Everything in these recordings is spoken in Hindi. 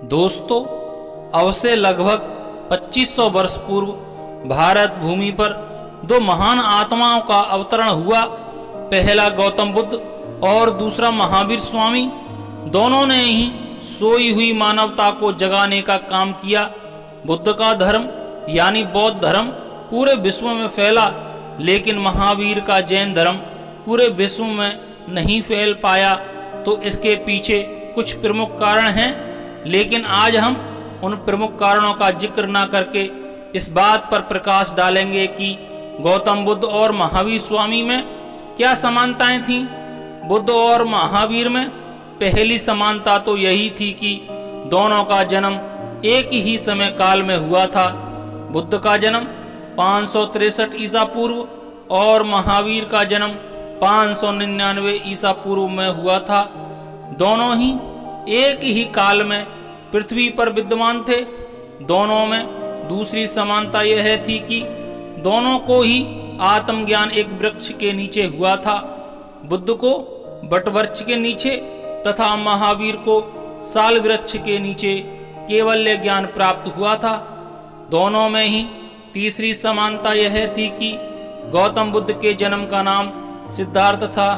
दोस्तों, अब से लगभग 2500 वर्ष पूर्व भारत भूमि पर दो महान आत्माओं का अवतरण हुआ। पहला गौतम बुद्ध और दूसरा महावीर स्वामी। दोनों ने ही सोई हुई मानवता को जगाने का काम किया। बुद्ध का धर्म यानी बौद्ध धर्म पूरे विश्व में फैला, लेकिन महावीर का जैन धर्म पूरे विश्व में नहीं फैल पाया। तो इसके पीछे कुछ प्रमुख कारण हैं, लेकिन आज हम उन प्रमुख कारणों का जिक्र न करके इस बात पर प्रकाश डालेंगे कि गौतम बुद्ध और महावीर स्वामी में क्या समानताएं थीं। बुद्ध और महावीर में पहली समानता तो यही थी कि दोनों का जन्म एक ही समय काल में हुआ था। बुद्ध का जन्म 563 ईसा पूर्व और महावीर का जन्म 599 ईसा पूर्व में हुआ था। दोनों ही एक ही काल में पृथ्वी पर विद्यमान थे। दोनों में दूसरी समानता यह थी कि दोनों को ही आत्मज्ञान एक वृक्ष के नीचे हुआ था। बुद्ध को वटवृक्ष के नीचे तथा महावीर को साल वृक्ष के नीचे केवल्य ज्ञान प्राप्त हुआ था। दोनों में ही तीसरी समानता यह थी कि गौतम बुद्ध के जन्म का नाम सिद्धार्थ था,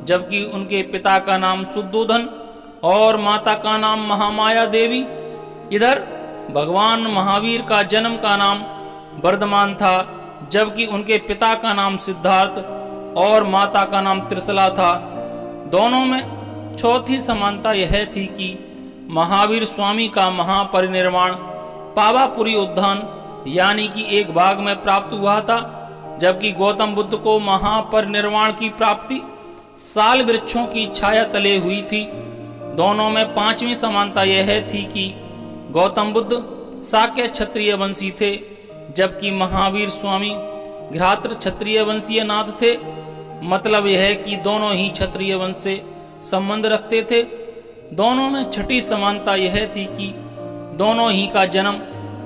जबकि उनके पिता का नाम शुद्धोधन और माता का नाम महामाया देवी। इधर भगवान महावीर का जन्म का नाम वर्धमान था, जबकि उनके पिता का नाम सिद्धार्थ और माता का नाम त्रिशला था। दोनों में चौथी समानता यह थी कि महावीर स्वामी का महापरिनिर्वाण पावापुरी उद्यान यानी कि एक बाग में प्राप्त हुआ था, जबकि गौतम बुद्ध को महापरिनिर्वाण की प्राप्ति साल वृक्षों की छाया तले हुई थी। दोनों में पांचवी समानता यह थी कि गौतम बुद्ध शाक्य क्षत्रिय वंशी थे, जबकि महावीर स्वामी घ्रात्र क्षत्रिय वंशीय नाथ थे। मतलब यह कि दोनों ही क्षत्रिय वंश से संबंध रखते थे। दोनों में छठी समानता यह थी कि दोनों ही का जन्म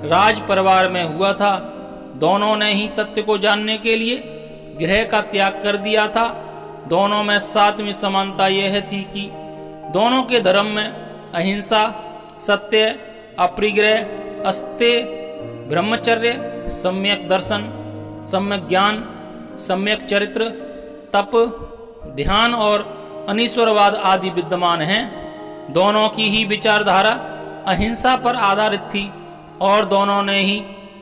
राज परिवार में हुआ था। दोनों ने ही सत्य को जानने के लिए गृह का त्याग कर दिया था। दोनों में सातवीं समानता यह थी कि दोनों के धर्म में अहिंसा, सत्य, अपरिग्रह, अस्तेय, ब्रह्मचर्य, सम्यक दर्शन, सम्यक ज्ञान, सम्यक चरित्र, तप, ध्यान और अनीश्वरवाद आदि विद्यमान हैं। दोनों की ही विचारधारा अहिंसा पर आधारित थी और दोनों ने ही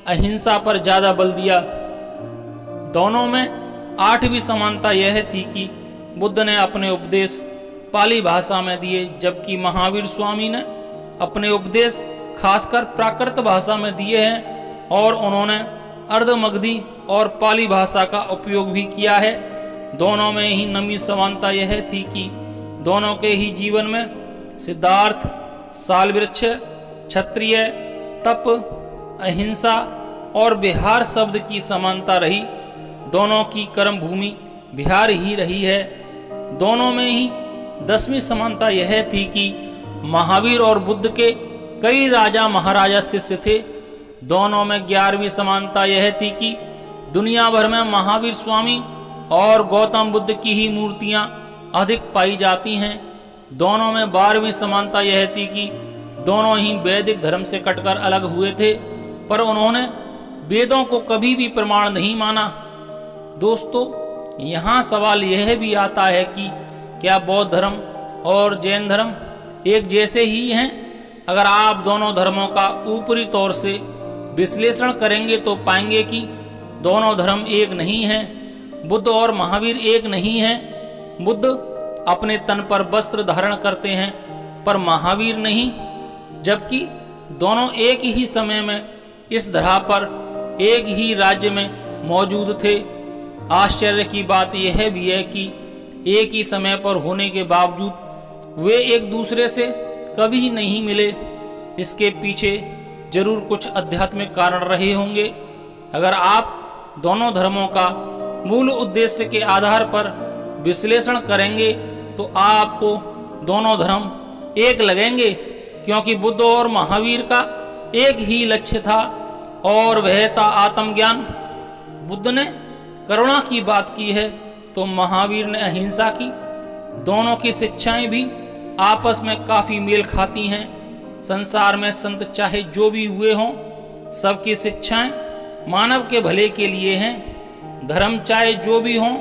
अहिंसा पर ज्यादा बल दिया। दोनों में आठवीं समानता यह थी कि बुद्ध ने अपने उपदेश पाली भाषा में दिए, जबकि महावीर स्वामी ने अपने उपदेश खासकर प्राकृत भाषा में दिए हैं और उन्होंने अर्धमगधी और पाली भाषा का उपयोग भी किया है। दोनों में ही नवीं समानता यह थी कि दोनों के ही जीवन में सिद्धार्थ, सालवृक्ष, क्षत्रिय, तप, अहिंसा और बिहार शब्द की समानता रही। दोनों की कर्म भूमि बिहार ही रही है। दोनों में ही 10वीं समानता यह थी कि महावीर और बुद्ध के कई राजा महाराजा शिष्य थे। दोनों में 11वीं समानता यह थी कि दुनिया भर में महावीर स्वामी और गौतम बुद्ध की ही मूर्तियां अधिक पाई जाती हैं। दोनों में 12वीं समानता यह थी कि दोनों ही वैदिक धर्म से कटकर अलग हुए थे, पर उन्होंने वेदों को कभी भी प्रमाण नहीं माना। दोस्तों, यहाँ सवाल यह भी आता है कि क्या बौद्ध धर्म और जैन धर्म एक जैसे ही हैं? अगर आप दोनों धर्मों का ऊपरी तौर से विश्लेषण करेंगे तो पाएंगे कि दोनों धर्म एक नहीं हैं। बुद्ध और महावीर एक नहीं हैं। बुद्ध अपने तन पर वस्त्र धारण करते हैं, पर महावीर नहीं, जबकि दोनों एक ही समय में इस धरा पर एक ही राज्य में मौजूद थे। आश्चर्य की बात यह भी है कि एक ही समय पर होने के बावजूद वे एक दूसरे से कभी नहीं मिले। इसके पीछे जरूर कुछ आध्यात्मिक कारण रहे होंगे। अगर आप दोनों धर्मों का मूल उद्देश्य के आधार पर विश्लेषण करेंगे तो आपको दोनों धर्म एक लगेंगे, क्योंकि बुद्ध और महावीर का एक ही लक्ष्य था और वह था आत्मज्ञान। बुद्ध ने करुणा की बात की है तो महावीर ने अहिंसा की। दोनों की शिक्षाएं भी आपस में काफी मेल खाती हैं। संसार में संत चाहे जो भी हुए हों, सबकी शिक्षाएं मानव के भले के लिए हैं। धर्म चाहे जो भी हों,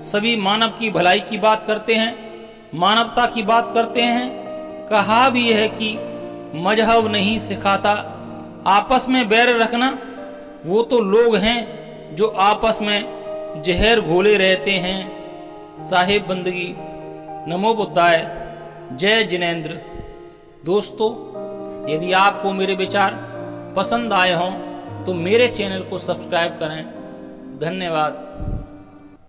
सभी मानव की भलाई की बात करते हैं, मानवता की बात करते हैं। कहा भी है कि मजहब नहीं सिखाता आपस में बैर रखना, वो तो लोग हैं जो आपस में जहर घोले रहते हैं। साहिब बंदगी। नमो बुद्धाय। जय जिनेंद्र। दोस्तों, यदि आपको मेरे विचार पसंद आए हों तो मेरे चैनल को सब्सक्राइब करें। धन्यवाद।